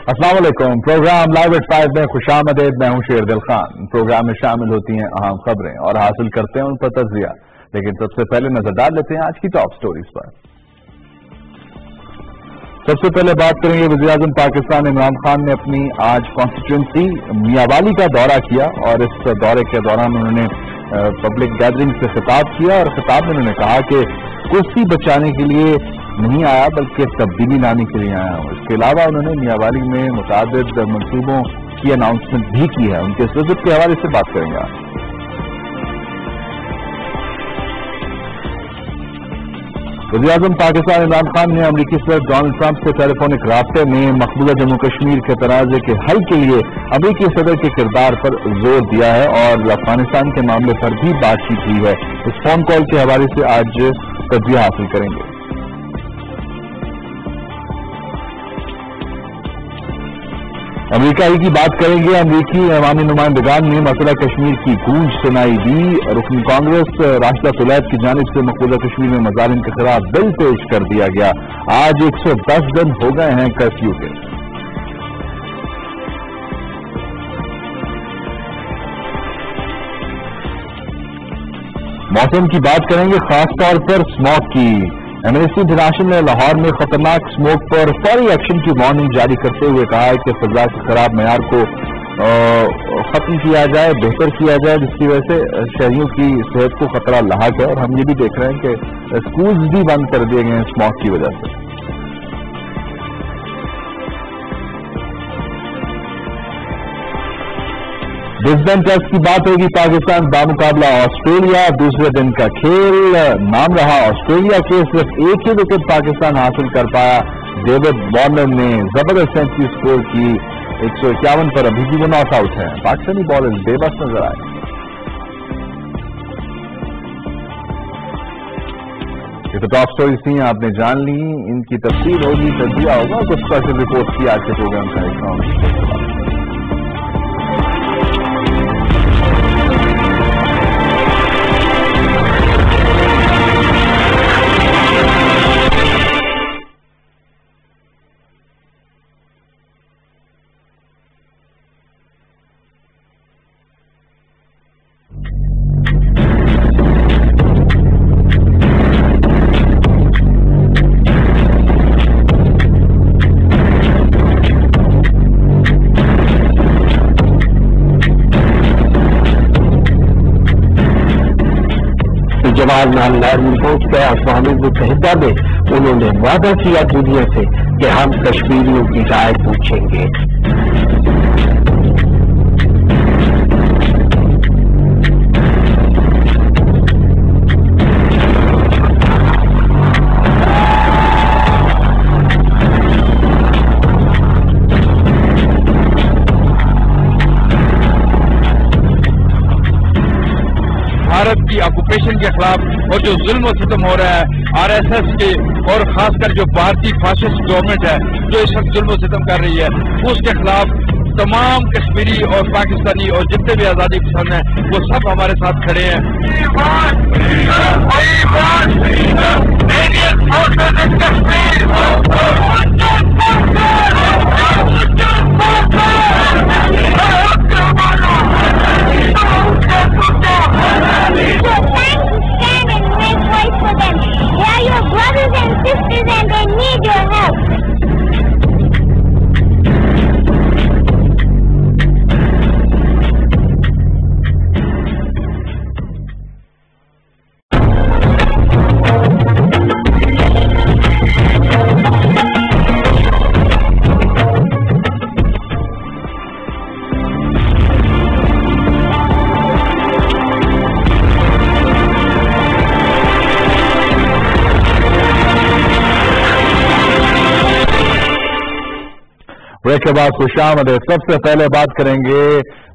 السلام علیکم. Programme live at 5 میں خوش آمدید. میں ہوں شیر دل خان. پروگرام میں شامل ہوتی ہیں اہم خبریں اور حاصل کرتے ہیں ان پر تجزیہ، لیکن سب سے پہلے نظر ڈال لیتے ہیں آج کی ٹاپ سٹوریز پر. سب سے پہلے بات کریں گے وزیر اعظم پاکستان عمران خان نے اپنی آج کانسٹیٹوئنسی میاں والی کا دورہ کیا اور اس دورے کے دوران انہوں نے پبلک گیدرنگ سے خطاب کیا اور خطاب میں انہوں نے کہا کہ کرسی بچانے کے لیے نہیں آیا بلکہ تبدیلی لانے کے لیے آیا ہوں. اس کے علاوہ انہوں نے میاں والی میں متعدد منصوبوں کی اناؤنسمنٹ بھی کی ہے. ان کے اس وزٹ کے حوالے سے بات کریں گے. وزیر اعظم پاکستان عمران خان نے امریکی صدر ڈونلڈ ٹرمپ سے ٹیلی فونک رابطے میں مقبوضہ جموں کشمیر کے تنازع کے حل کے لیے امریکی صدر کے کردار پر زور دیا ہے اور افغانستان کے معاملے پر بھی بات چیت ہوئی ہے. اس فون کال کے حوالے سے آج تجزیہ حاصل کریں گے. امریکہ ہی کی بات کریں گے. امریکی عوامی نمائندگان نے مسئلہ کشمیر کی گونج سنائی دی. رکن کانگریس راشدہ طلیب کی جانب سے مقبوضہ کشمیر میں مظالم کے خلاف بل پیش کر دیا گیا. آج 110 دن ہو گئے ہیں کرفیو کے. موسم کی بات کریں گے، خاص طور پر اسموگ کی. ایمنسٹی انٹرنیشنل نے لاہور میں خطرناک اسموگ پر فوری ایکشن کی وارننگ جاری کرتے ہوئے کہا ہے کہ فضا کے خراب معیار کو ختم کیا جائے، بہتر کیا جائے، جس کی وجہ سے شہریوں کی صحت کو خطرہ لاحق ہے. اور ہم یہ بھی دیکھ رہے ہیں کہ اسکولز بھی بند کر دیے گئے ہیں اسموگ کی وجہ سے. برسبین ٹیسٹ کی بات ہوگی. پاکستان بامقابلہ آسٹریلیا، دوسرے دن کا کھیل نام رہا آسٹریلیا کے. صرف ایک ہی وکٹ پاکستان حاصل کر پایا. ڈیوڈ وارنر نے زبردست سینچری سکور کی. 151 پر ابھی بھی وہ ناٹ آؤٹ ہے. پاکستانی بالرز بے بس نظر آئے. یہ تو ٹاپ سٹوریز تھیں، آپ نے جان لی. ان کی تفصیل ہوگی، تجزیہ ہوگا، کچھ اسپیشل رپورٹ کی آج کے پروگرام کا حصہ. لندن پہنچ گئے. اقوام متحدہ میں انہوں نے وعدہ کیا دنیا سے کہ ہم کشمیریوں کی رائے پوچھیں گے. بھارت کی آکوپیشن کے خلاف اور جو ظلم و ستم ہو رہا ہے آر ایس ایس کے اور خاص کر جو بھارتی فاسسٹ گورنمنٹ ہے جو اس وقت ظلم و ستم کر رہی ہے، اس کے خلاف تمام کشمیری اور پاکستانی اور جتنے بھی آزادی پسند ہیں وہ سب ہمارے ساتھ کھڑے ہیں. They are your brothers and sisters and they need your help. Break کے بعد خوش آمدید. سب سے پہلے بات کریں گے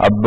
اب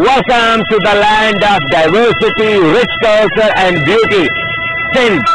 Welcome to the land of diversity, rich culture and beauty, Sindh.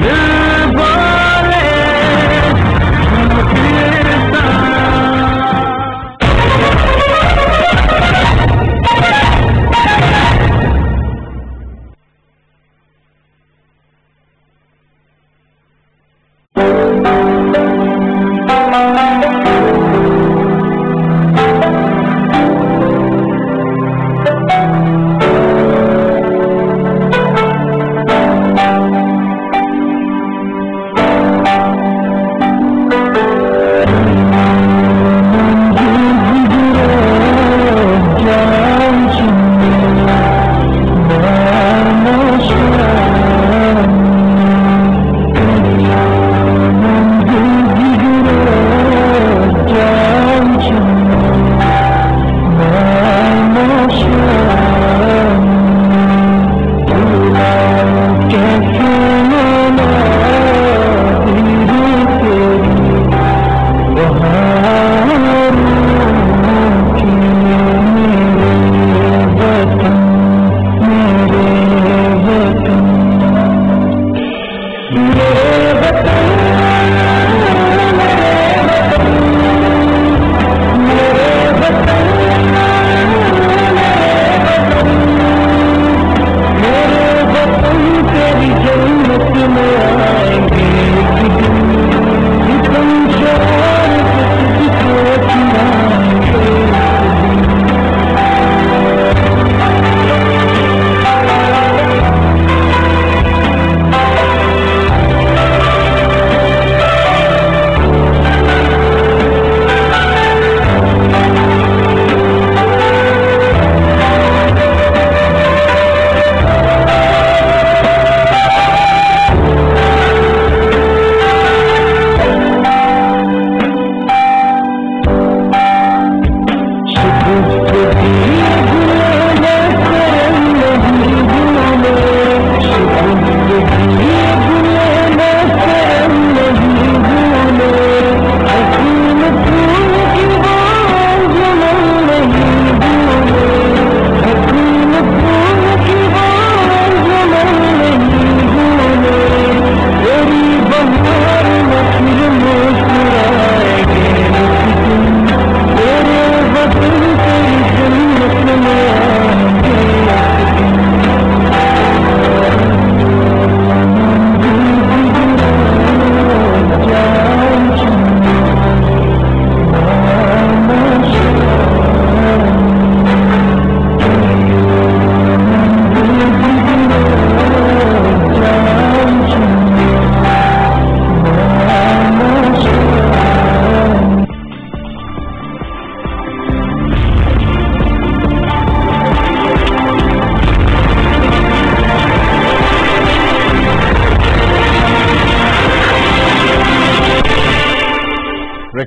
Yeah.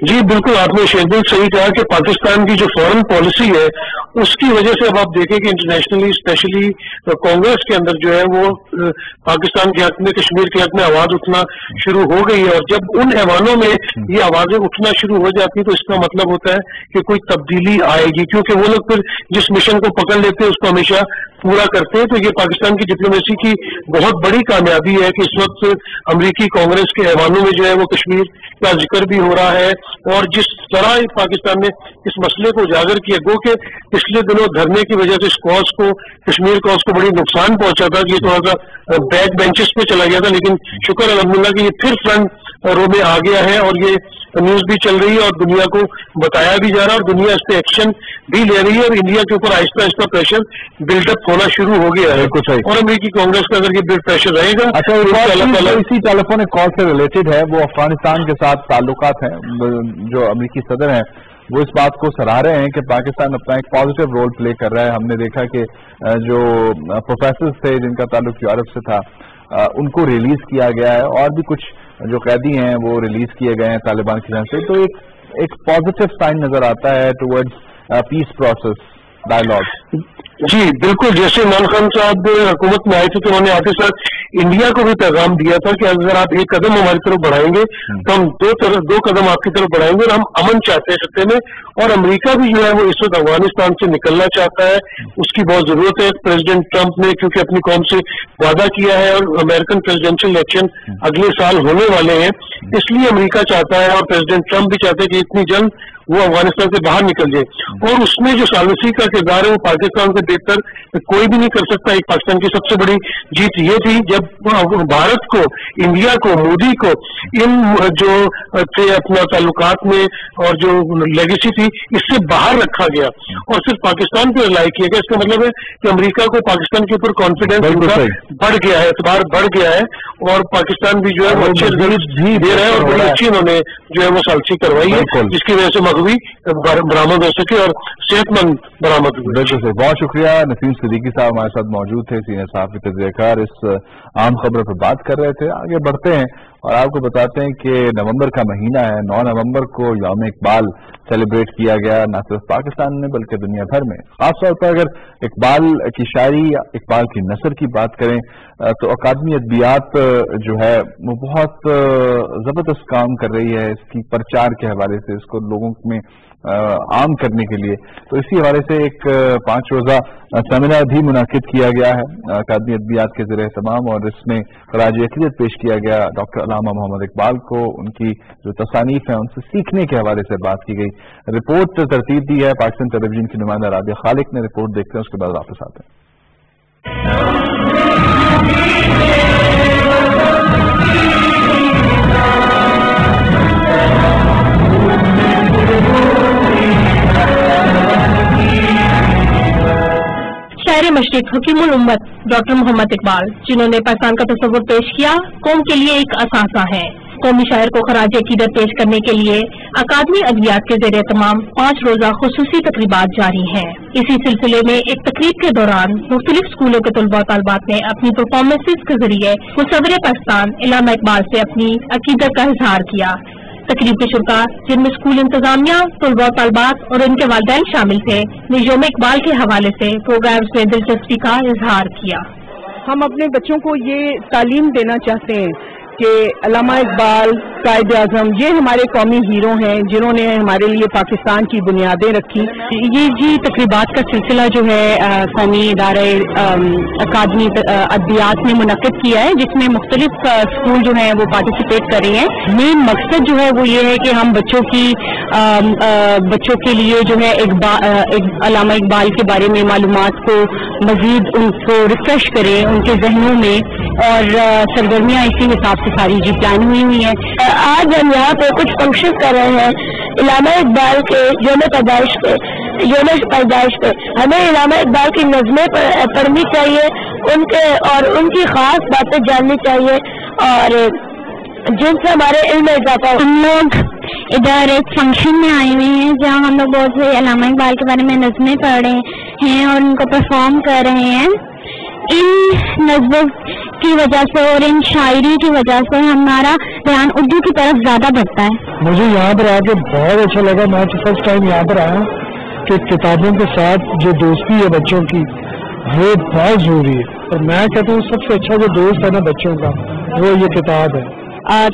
جی بالکل آپ نے شہزاد صحیح کہا کہ پاکستان کی جو فورن پالیسی ہے اس کی وجہ سے اب آپ دیکھیں کہ انٹرنیشنلی اسپیشلی کانگریس کے اندر جو ہے وہ پاکستان کے حق میں کشمیر کے حق میں آواز اٹھنا شروع ہو گئی ہے، اور جب ان ایوانوں میں یہ آوازیں اٹھنا شروع ہو جاتی تو اس کا مطلب ہوتا ہے کہ کوئی تبدیلی آئے گی، کیونکہ وہ لوگ پھر جس مشن کو پکڑ لیتے ہیں اس کو ہمیشہ پورا کرتے ہیں۔ تو یہ پاکستان کی ڈپلومیسی کی بہت بڑی کامیابی ہے کہ اس وقت امریکی کانگریس کے ایوانوں میں جو ہے وہ کشمیر کا ذکر بھی ہو رہا ہے، اور جس طرح پاکستان نے اس مسئلے کو اجاگر کیا، گو کہ پچھلے دنوں دھرنے کی وجہ سے اس کاز کو کشمیر کاز کو بڑی نقصان پہنچا تھا، یہ تھوڑا سا بیک بینچز پہ چلا گیا تھا، لیکن شکر الحمدللہ کہ یہ پھر فرنٹ رو میں آ گیا ہے، اور یہ نیوز بھی چل رہی ہے اور دنیا کو بتایا بھی جا رہا ہے، اور دنیا اس پہ ایکشن بھی لے رہی ہے، اور انڈیا کے اوپر آہستہ آہستہ پریشر بلڈ اپ ہونا شروع ہو گیا ہے، اور امریکی کانگریس کا اگر یہ بلڈ پریشر رہے گا۔ اچھا، اسی ٹیلیفونک کال سے ریلیٹڈ ہے، وہ افغانستان کے ساتھ تعلقات ہیں، جو امریکی صدر ہیں وہ اس بات کو سراہ رہے ہیں کہ پاکستان اپنا ایک پازیٹیو رول پلے کر رہا ہے۔ ہم نے دیکھا کہ جو پروفیسرز تھے جن کا تعلق یورپ سے تھا ان کو ریلیز کیا گیا ہے، اور بھی کچھ جو قیدی ہیں وہ ریلیز کیے گئے ہیں طالبان کی جانب سے، تو ایک پازیٹیو سائن نظر آتا ہے ٹورڈز پیس پروسیس ڈائلاگ۔ جی بالکل، جیسے عمران خان صاحب حکومت میں آئے تھے تو انہوں نے آتے ساتھ انڈیا کو بھی پیغام دیا تھا کہ اگر آپ ایک قدم ہماری طرف بڑھائیں گے تو ہم دو قدم آپ کی طرف بڑھائیں گے، اور ہم امن چاہتے ہیں خطے میں، اور امریکہ بھی جو ہے وہ اس وقت افغانستان سے نکلنا چاہتا ہے، اس کی بہت ضرورت ہے۔ پریزیڈنٹ ٹرمپ نے کیونکہ اپنی قوم سے وعدہ کیا ہے، اور امریکن پریزیڈینشل الیکشن اگلے سال ہونے والے ہیں، اس لیے امریکہ چاہتا ہے اور پریزیڈنٹ ٹرمپ بھی چاہتے ہیں کہ اتنی جلد وہ افغانستان سے باہر نکل جائے، اور اس میں جو ثالثی کا کردار ہے وہ پاکستان سے بہتر کوئی بھی نہیں کر سکتا۔ ایک پاکستان کی سب سے بڑی جیت یہ تھی جب بھارت کو، انڈیا کو، مودی کو ان جو تھے اپنا تعلقات میں اور جو لیگیسی تھی اس سے باہر رکھا گیا، اور صرف پاکستان پہ رلائی کیا گیا۔ اس کا مطلب ہے کہ امریکہ کو پاکستان کے اوپر کانفیڈینس بڑھ گیا ہے، اعتبار بڑھ گیا ہے، اور پاکستان بھی جو ہے وہ اچھے رزلٹ دے رہا ہے، اور بڑی اچھی انہوں نے جو ہے وہ ثالثی کروائی ہے، جس کی وجہ سے مغوی برآمد ہو سکے اور صحت مند برآمد ہوئے۔ بالکل سر، بہت شکریہ۔ نسیم صدیقی صاحب ہمارے ساتھ موجود تھے، سینئر صحافی تجزیہ کار، اس عام خبروں پہ بات کر رہے تھے۔ آگے بڑھتے ہیں اور آپ کو بتاتے ہیں کہ نومبر کا مہینہ ہے، 9 نومبر کو یوم اقبال سیلیبریٹ کیا گیا، نہ صرف پاکستان میں بلکہ دنیا بھر میں۔ خاص طور پر اگر اقبال کی شاعری یا اقبال کی نثر کی بات کریں تو اکادمی ادبیات جو ہے وہ بہت زبردست کام کر رہی ہے اس کی پرچار کے حوالے سے، اس کو لوگوں میں عام کرنے کے لیے۔ تو اسی حوالے سے ایک 5 روزہ سیمینار بھی منعقد کیا گیا ہے اکادمی ادبیات کے زیر اہتمام، اور اس میں خراج عقیدت پیش کیا گیا ڈاکٹر علامہ محمد اقبال کو، ان کی جو تصانیف ہیں ان سے سیکھنے کے حوالے سے بات کی گئی۔ رپورٹ ترتیب دی ہے پاکستان ٹیلی ویژن کی نمائندہ رابعہ خالق نے، رپورٹ دیکھتے ہیں اس کے بعد واپس آتے ہیں۔ شاعر مشرق حکیم الامت ڈاکٹر محمد اقبال، جنہوں نے پاکستان کا تصور پیش کیا، قوم کے لیے ایک اثاثہ ہے۔ قومی شاعر کو خراج عقیدت پیش کرنے کے لیے اکادمی ادبیات کے زیر اہتمام 5 روزہ خصوصی تقریبات جاری ہیں۔ اسی سلسلے میں ایک تقریب کے دوران مختلف اسکولوں کے طلباء و طالبات نے اپنی پرفارمنسز کے ذریعے مصور پاکستان علامہ اقبال سے اپنی عقیدت کا اظہار کیا۔ تقریب کے شرکا، جن میں اسکول انتظامیہ، طلباء و طالبات اور ان کے والدین شامل تھے، نے یوم اقبال کے حوالے سے پروگرامز میں دلچسپی کا اظہار کیا۔ ہم اپنے بچوں کو یہ تعلیم دینا چاہتے ہیں کہ علامہ اقبال، قائد اعظم، یہ ہمارے قومی ہیرو ہیں جنہوں نے ہمارے لیے پاکستان کی بنیادیں رکھی۔ یہ تقریبات کا سلسلہ جو ہے قومی ادارہ اکادمی ادبیات نے منعقد کیا ہے، جس میں مختلف اسکول جو ہیں وہ پارٹیسپیٹ کر رہے ہیں۔ مین مقصد جو ہے وہ یہ ہے کہ ہم بچوں کے لیے جو ہے علامہ اقبال کے بارے میں معلومات کو مزید ان کو ریفریش کریں ان کے ذہنوں میں، اور سرگرمیاں اسی حساب سے ساری جی پلان ہوئی ہیں۔ آج ہم یہاں پہ کچھ فنکشن کر رہے ہیں علامہ اقبال کے یوم پیدائش پہ۔ ہمیں علامہ اقبال کی نظمیں پڑھنی چاہیے، ان کی خاص باتیں جاننی چاہیے، اور جن سے ہمارے علم میں اضافہ ہو۔ ہم لوگ ادھر ایک فنکشن میں آئے ہوئے ہیں جہاں ہم لوگ بہت سے علامہ اقبال کے بارے میں نظمیں پڑھ رہے ہیں اور ان کو پرفارم کر رہے ہیں۔ ان نظموں کی وجہ سے اور ان شاعری کی وجہ سے ہمارا دھیان اردو کی طرف زیادہ بڑھتا ہے. مجھے یہاں پر آ کے بہت اچھا لگا. میں تو فرسٹ ٹائم یہاں پر آیا ہوں کہ کتابوں کے ساتھ جو دوستی ہے بچوں کی وہ بہت ضروری ہے. اور میں کہتا ہوں سب سے اچھا جو دوست ہے نا بچوں کا وہ یہ کتاب ہے.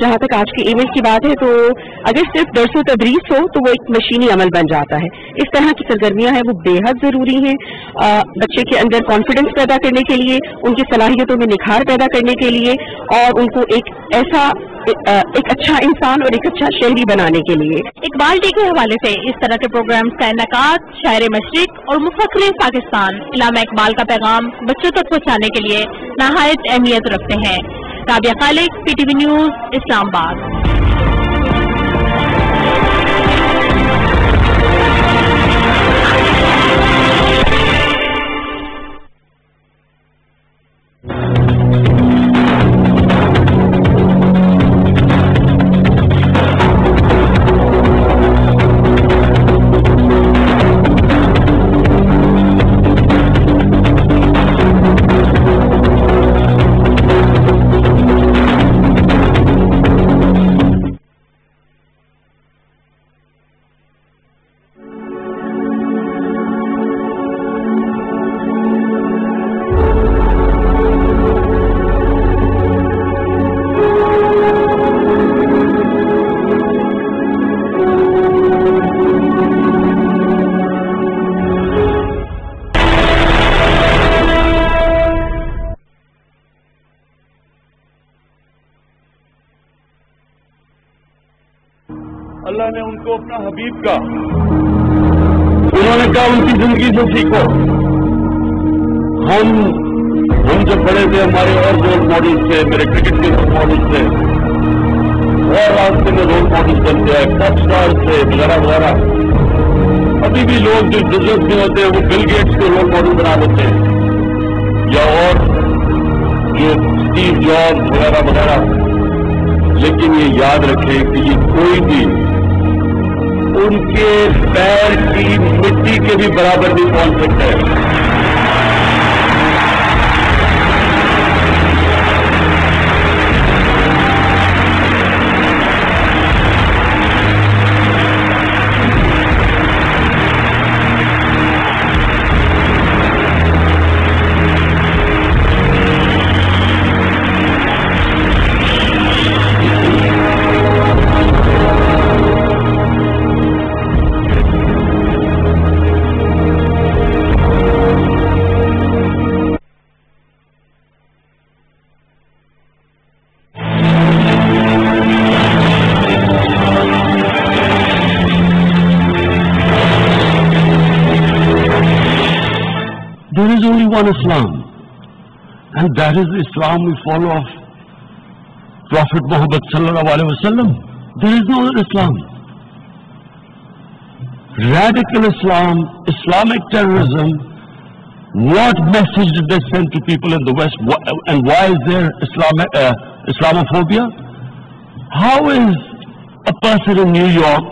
جہاں تک آج کے ایونٹ کی بات ہے تو اگر صرف درس و تدریس ہو تو وہ ایک مشینی عمل بن جاتا ہے. اس طرح کی سرگرمیاں ہیں وہ بے حد ضروری ہیں بچے کے اندر کانفیڈنس پیدا کرنے کے لیے, ان کی صلاحیتوں میں نکھار پیدا کرنے کے لیے, اور ان کو ایک اچھا انسان اور ایک اچھا شہری بنانے کے لیے. اقبال ڈے کے حوالے سے اس طرح کے پروگرامز کا انعقاد شاعر مشرق اور مفکر پاکستان علامہ اقبال کا پیغام بچوں تک پہنچانے کے لیے نہایت اہمیت رکھتے ہیں. رابعہ خالق, پی ٹی وی نیوز, اسلام آباد. اللہ نے ان کو اپنا حبیب کا, انہوں نے کہا ان کی زندگی سے سیکھو. ہم جب بڑے تھے ہمارے اور رول ماڈل تھے, میرے کرکٹ کے رول ماڈل تھے, اور راستے میں رول ماڈل بنتے ہیں, ٹاپ اسٹار تھے وغیرہ وغیرہ. ابھی بھی لوگ جو بزنس میں ہوتے ہیں وہ بل گیٹس کو رول ماڈل بنا دیتے ہیں, یا اور جو اسٹیو جابس وغیرہ وغیرہ. لیکن یہ یاد رکھیں کہ یہ کوئی بھی ان کے پیر کی مٹی کے بھی برابر نہیں پہنچ سکتا ہے. There is only one Islam, and that is the Islam we follow of Prophet Muhammad sallallahu alaihi wasallam. There is no other Islam. Radical Islam, Islamic terrorism, what message did they send to people in the West, and why is there Islamophobia? How is a person in New York,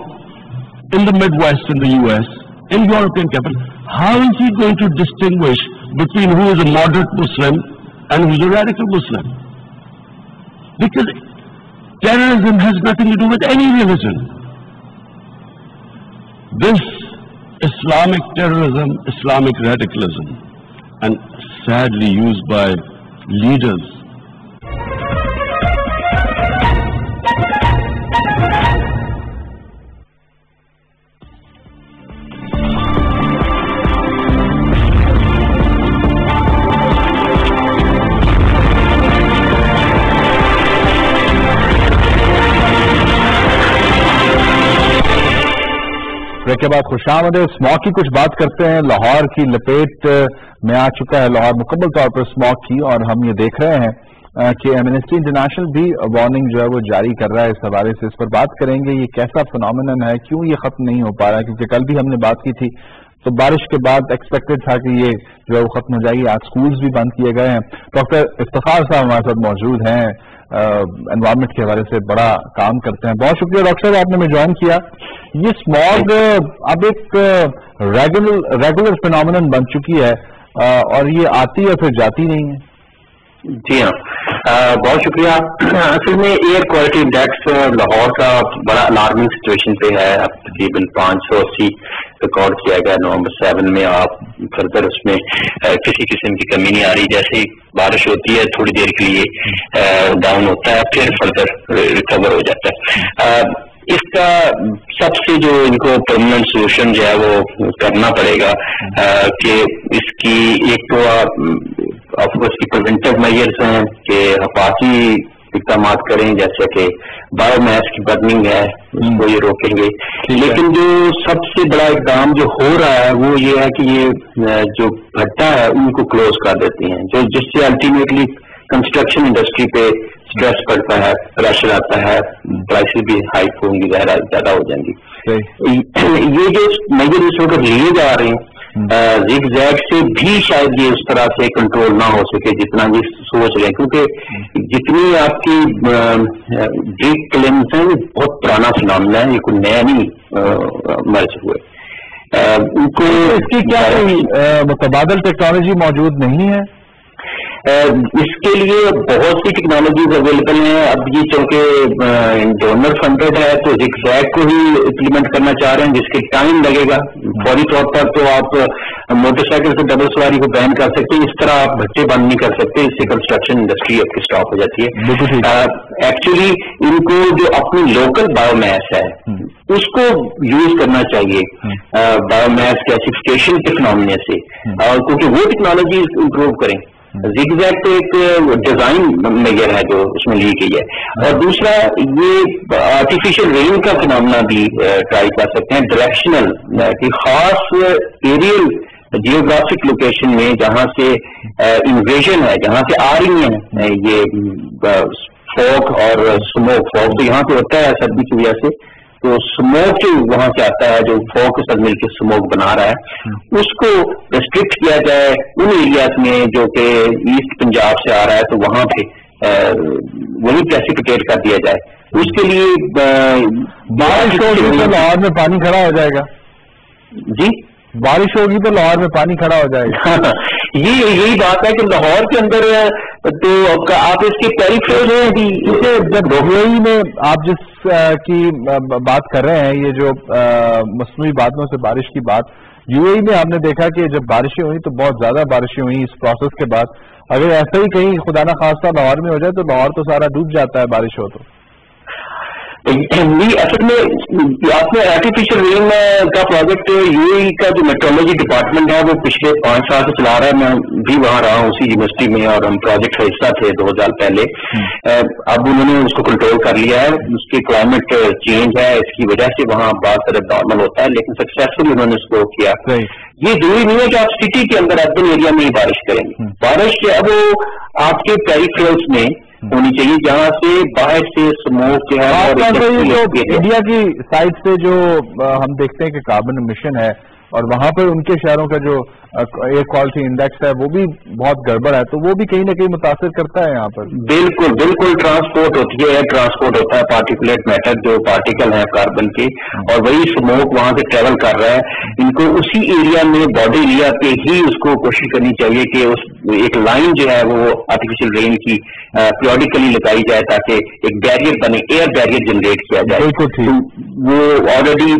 in the Midwest, in the US, in European capital, how is he going to distinguish between who is a moderate Muslim and who is a radical Muslim? Because terrorism has nothing to do with any religion. This Islamic terrorism, Islamic radicalism, and sadly used by leaders. کے بعد خوش آمدید. Smog کی کچھ بات کرتے ہیں. لاہور کی لپیٹ میں آ چکا ہے لاہور مکمل طور پر اسموگ کی, اور ہم یہ دیکھ رہے ہیں کہ ایمنسٹی انٹرنیشنل بھی وارننگ جو ہے وہ جاری کر رہا ہے اس حوالے سے. اس پر بات کریں گے یہ کیسا فنومینن ہے, کیوں یہ ختم نہیں ہو پا رہا ہے, کیونکہ کل بھی ہم نے بات کی تھی تو بارش کے بعد ایکسپیکٹڈ تھا کہ یہ جو ہے وہ ختم ہو جائے گی. آج اسکولز بھی بند کیے گئے ہیں. ڈاکٹر افتخار صاحب ہمارے ساتھ موجود ہیں, انوائرمنٹ کے حوالے سے بڑا کام کرتے ہیں. بہت شکریہ ڈاکٹر صاحب آپ نے ہمیں جوائن کیا. یہ اسموگ اب ایک ریگولر فینومینن بن چکی ہے. اور یہ آتی ہے پھر جاتی نہیں ہے؟ جی ہاں، بہت شکریہ. اصل میں ایئر کوالٹی انڈیکس لاہور کا بڑا الارمنگ سچویشن پہ ہے. اب تقریباً 580 ریکارڈ کیا گیا نومبر 7 میں. آپ فردر اس میں کسی قسم کی کمی نہیں آ رہی. جیسے بارش ہوتی ہے تھوڑی دیر کے لیے ڈاؤن ہوتا ہے، پھر فردر ریکور ہو جاتا ہے. اس کا سب سے جو ان کو پرماننٹ سولوشن جو ہے وہ کرنا پڑے گا کہ اس کی ایک تو آپ کو اس کی پریونٹیو میجرز ہیں کہ حفاظتی اقدامات کریں، جیسے کہ بایو میس کی برننگ ہے اس کو یہ روکیں گے. لیکن جو سب سے بڑا اقدام جو ہو رہا ہے وہ یہ ہے کہ یہ جو بھٹا ہے ان کو کلوز کر دیتی ہیں، جو جس سے الٹیمیٹلی کنسٹرکشن انڈسٹری پہ اسٹریس پڑتا ہے، پریشر آتا ہے، پرائسز بھی ہائک ہوں گی، زیادہ ہو جائیں گی. یہ جو میجر اس وقت لیے جا رہے ہیں زگ زیگ سے بھی شاید یہ اس طرح سے کنٹرول نہ ہو سکے جتنا یہ سوچ رہے ہیں، کیونکہ جتنی آپ کی ڈیپ کلیمز ہیں یہ بہت پرانا فنامنا ہے، یہ کوئی نیا نہیں مرج ہوئے. ان کو اس کی کیا متبادل ٹیکنالوجی موجود نہیں ہے؟ اس کے لیے بہت سی ٹیکنالوجیز اویلیبل ہیں. اب یہ چونکہ ڈونر فنڈڈ ہے تو زگ زیگ کو ہی امپلیمنٹ کرنا چاہ رہے ہیں، جس کے ٹائم لگے گا. فوری طور پر تو آپ موٹر سائیکل سے ڈبل سواری کو بین کر سکتے ہیں، اس طرح آپ بھٹے بند نہیں کر سکتے، اس سے کنسٹرکشن انڈسٹری آپ کی اسٹاپ ہو جاتی ہے. ایکچولی ان کو جو اپنی لوکل بایو میس ہے اس کو یوز کرنا چاہیے بایو میس گیسیفیکیشن کے فنامنے سے، اور کیونکہ وہ ٹیکنالوجی امپروو کریں. زگ زیگ تو ایک ڈیزائن میجر ہے جو اس میں لی گئی ہے. اور دوسرا یہ آرٹیفیشل رین کا فنامنا بھی ٹرائی کر سکتے ہیں، ڈائریکشنل کہ خاص ایریل جیوگرافک لوکیشن میں جہاں سے انویژن ہے، جہاں سے آ رہی ہیں یہ فوگ اور اسموک. فوگ تو یہاں پہ ہوتا ہے سردی کی وجہ سے، تو اسموک جو وہاں سے آتا ہے جو فوگ کے ساتھ مل کے اسموک بنا رہا ہے اس کو ریسٹرکٹ کیا جائے ان ایریاز میں جو کہ ایسٹ پنجاب سے آ رہا ہے، تو وہاں پہ وہی پریسیپیٹیٹ کر دیا جائے. اس کے لیے بارش ہوگی تو لاہور میں پانی کھڑا ہو جائے گا. جی بارش ہوگی تو لاہور میں پانی کھڑا ہو جائے گا. یہی بات ہے کہ لاہور کے اندر تو آپ اس کے پیریفیرل ہیں بھی. جب یوئی میں آپ جس کی بات کر رہے ہیں، یہ جو مصنوعی بادلوں سے بارش کی بات، یو اے میں ہم نے دیکھا کہ جب بارشیں ہوئی تو بہت زیادہ بارشیں ہوئی اس پروسیس کے بعد. اگر ایسا ہی کہیں خدا نہ خواستہ لاہور میں ہو جائے تو لاہور تو سارا ڈوب جاتا ہے بارش ہو تو. اصل میں آپ نے آرٹیفیشل رین کا پروجیکٹ یو اے کا جو میٹرولوجی ڈپارٹمنٹ ہے وہ پچھلے 5 سال سے چلا رہا ہے. میں بھی وہاں رہا ہوں اسی یونیورسٹی میں، اور ہم پروجیکٹ کا حصہ تھے 2 سال پہلے. اب انہوں نے اس کو کنٹرول کر لیا ہے. اس کی کلائمیٹ چینج ہے، اس کی وجہ سے وہاں بہت سارا نارمل ہوتا ہے، لیکن سکسیسفلی انہوں نے اس کو کیا. یہ ضروری نہیں ہے کہ آپ سٹی کے اندر اربن ایریا میں ہی بارش کریں گے. بارش کے اب آپ کے پیریفیرلس میں ہونی چاہیے جہاں سے باہر سے اسموک جو ہے. انڈیا کی سائڈ سے جو ہم دیکھتے ہیں کہ کاربن ایمیشن ہے اور وہاں پر ان کے شہروں کا جو ایئر کوالٹی انڈیکس ہے وہ بھی بہت گڑبڑ ہے، تو وہ بھی کہیں نہ کہیں متاثر کرتا ہے یہاں پر. بالکل بالکل ٹرانسپورٹ ہوتی ہے، ایئر ٹرانسپورٹ ہوتا ہے، پارٹیکولیٹ میٹر جو پارٹیکل ہیں کاربن کے، اور وہی اسموک وہاں سے ٹریول کر رہا ہے. ان کو اسی ایریا میں باڈی ایریا پہ ہی اس کو کوشش کرنی چاہیے کہ اس ایک لائن جو ہے وہ آرٹیفیشل رین کی پیریوڈیکلی لگائی جائے تاکہ ایک بیریئر بنے، ایئر بیریئر جنریٹ کیا جائے. وہ آلریڈی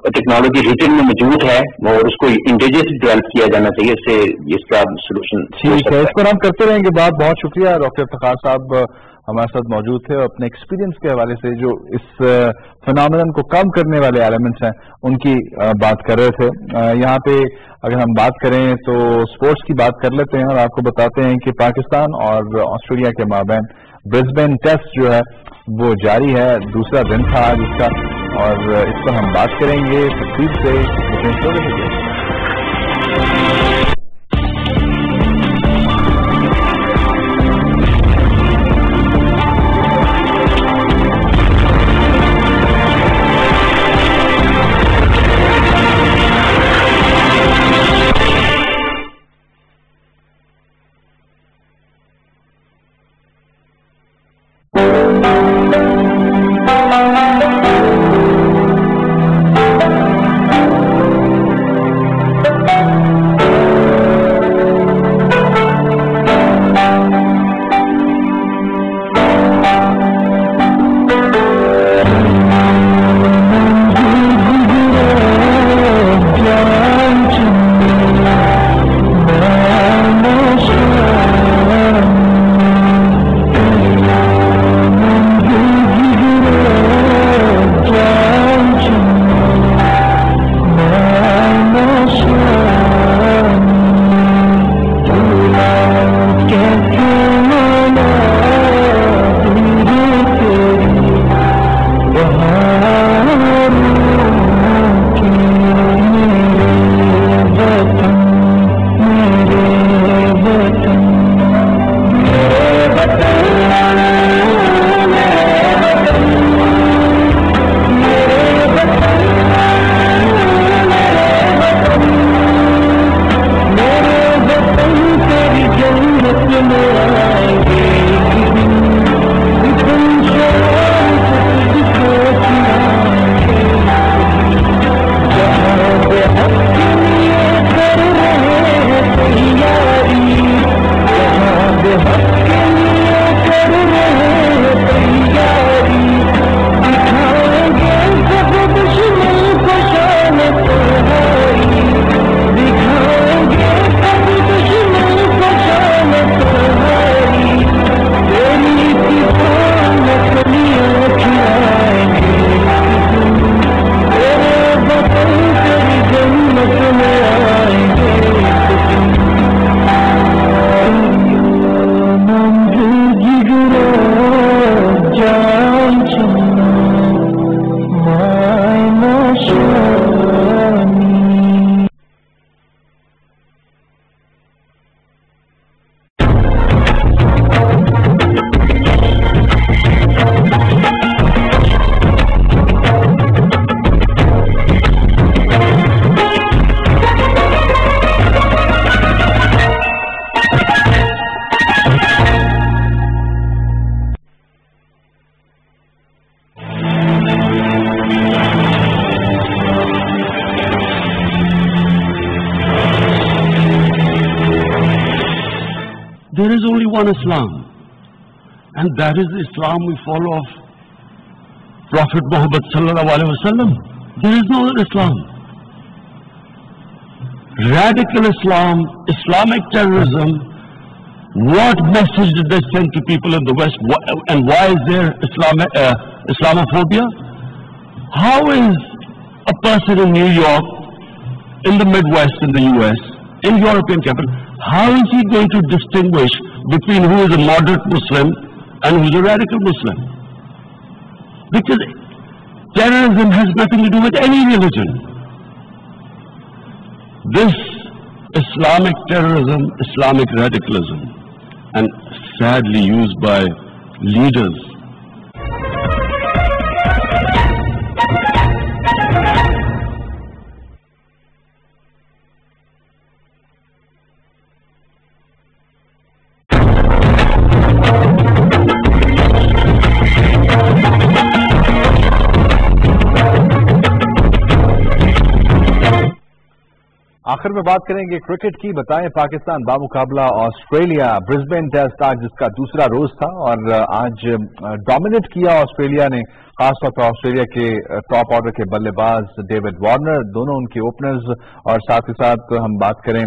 ٹیکنالوجی ریجن میں موجود ہے اور اس کو انڈیجس ڈیولپ کیا جانا چاہیے، اس سے اس کا سولوشن. ٹھیک ہے، اس پر ہم کرتے رہیں گے بات. بہت شکریہ ڈاکٹر افتخار صاحب ہمارے ساتھ موجود تھے اور اپنے ایکسپیرینس کے حوالے سے جو اس فنامنن کو کم کرنے والے ایلیمنٹس ہیں ان کی بات کر رہے تھے. یہاں پہ اگر ہم بات کریں تو اسپورٹس کی بات کر لیتے ہیں اور آپ کو بتاتے ہیں کہ پاکستان اور آسٹریلیا کے مابین برسبین ٹیسٹ جو ہے وہ جاری ہے. دوسرا دن تھا آج اس کا، اور اس پر ہم بات کریں گے تفصیل سے. There is only one Islam, and that is the Islam we follow of Prophet Muhammad sallallahu alaihi wasallam. There is no other Islam. Radical Islam, Islamic terrorism, what message did they send to people in the West, and why is there Islamophobia? How is a person in New York, in the Midwest, in the US, in European capital, how is he going to distinguish between who is a moderate Muslim and who is a radical Muslim? Because terrorism has nothing to do with any religion. This Islamic terrorism, Islamic radicalism, and sadly used by leaders. آخر میں بات کریں گے cricket کی. بتائیں Pakistan بامقابلہ Australia Brisbane test آج جس کا دوسرا روز تھا اور آج ڈومینیٹ کیا آسٹریلیا نے, خاص طور پر آسٹریلیا کے ٹاپ آرڈر کے بلے باز ڈیوڈ وارنر, دونوں ان کے اوپنرز, اور ساتھ ہی ساتھ ہم بات کریں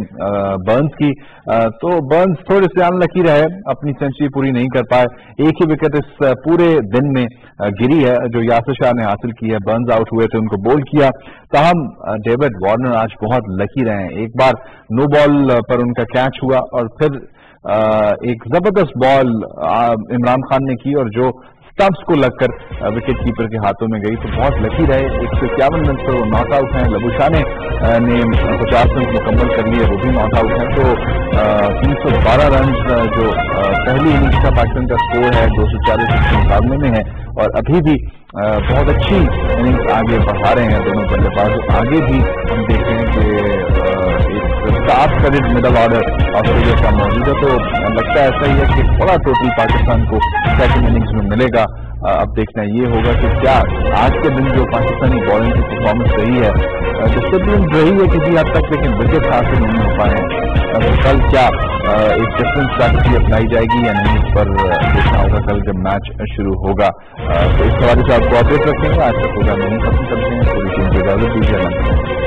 برنز کی تو برنز تھوڑے سے ان لکی رہے, اپنی سینچری پوری نہیں کر پائے. ایک ہی وکٹ اس پورے دن میں گری ہے جو یاسر شاہ نے حاصل کی ہے. برنز آؤٹ ہوئے تھے, ان کو بول کیا, تاہم ڈیوڈ وارنر آج بہت لکی رہے ہیں. ایک بار نو بال پر ان کا کیچ ہوا اور پھر ایک زبردست بال عمران خان نے کی اور جو سٹمپس کو لگ کر وکٹ کیپر کے ہاتھوں میں گئی, تو بہت لکی رہے. 151 رنز پر وہ ناٹ آؤٹ ہیں. لبو شاہ نے 50 رنز مکمل کر لیے, وہ بھی ناٹ آؤٹ ہیں. تو 312 رنز جو پہلی اننگز کا پاکستان کا اسکور ہے 240 کے مقابلے میں ہے, اور ابھی بھی بہت اچھی اننگز آگے بڑھا رہے ہیں دونوں بلے باز. آگے بھی ہم دیکھتے ہیں کہ ایک top grade middle order Australia کا موجود ہے, تو لگتا ہے ایسا ہی ہے کہ بڑا ٹوٹل پاکستان کو سیکنڈ اننگز میں ملے گا. اب دیکھنا یہ ہوگا کہ کیا آج کے دن جو پاکستانی بالنگ کی پرفارمنس رہی ہے, ڈسپلن رہی ہے کسی حد تک, لیکن وکٹ حاصل نہیں ہو پائے ہیں. کل کیا ایک ڈفرنٹ اسٹریٹجی اپنائی جائے گی یا نہیں, اس پر دیکھنا ہوگا کل جب میچ شروع ہوگا. تو اس حوالے سے آپ کو اپڈیٹ رکھیں گے. آج کا پروگرام نہیں ختم کرتے ہیں, پوری ٹیم کو اجازت دیجیے.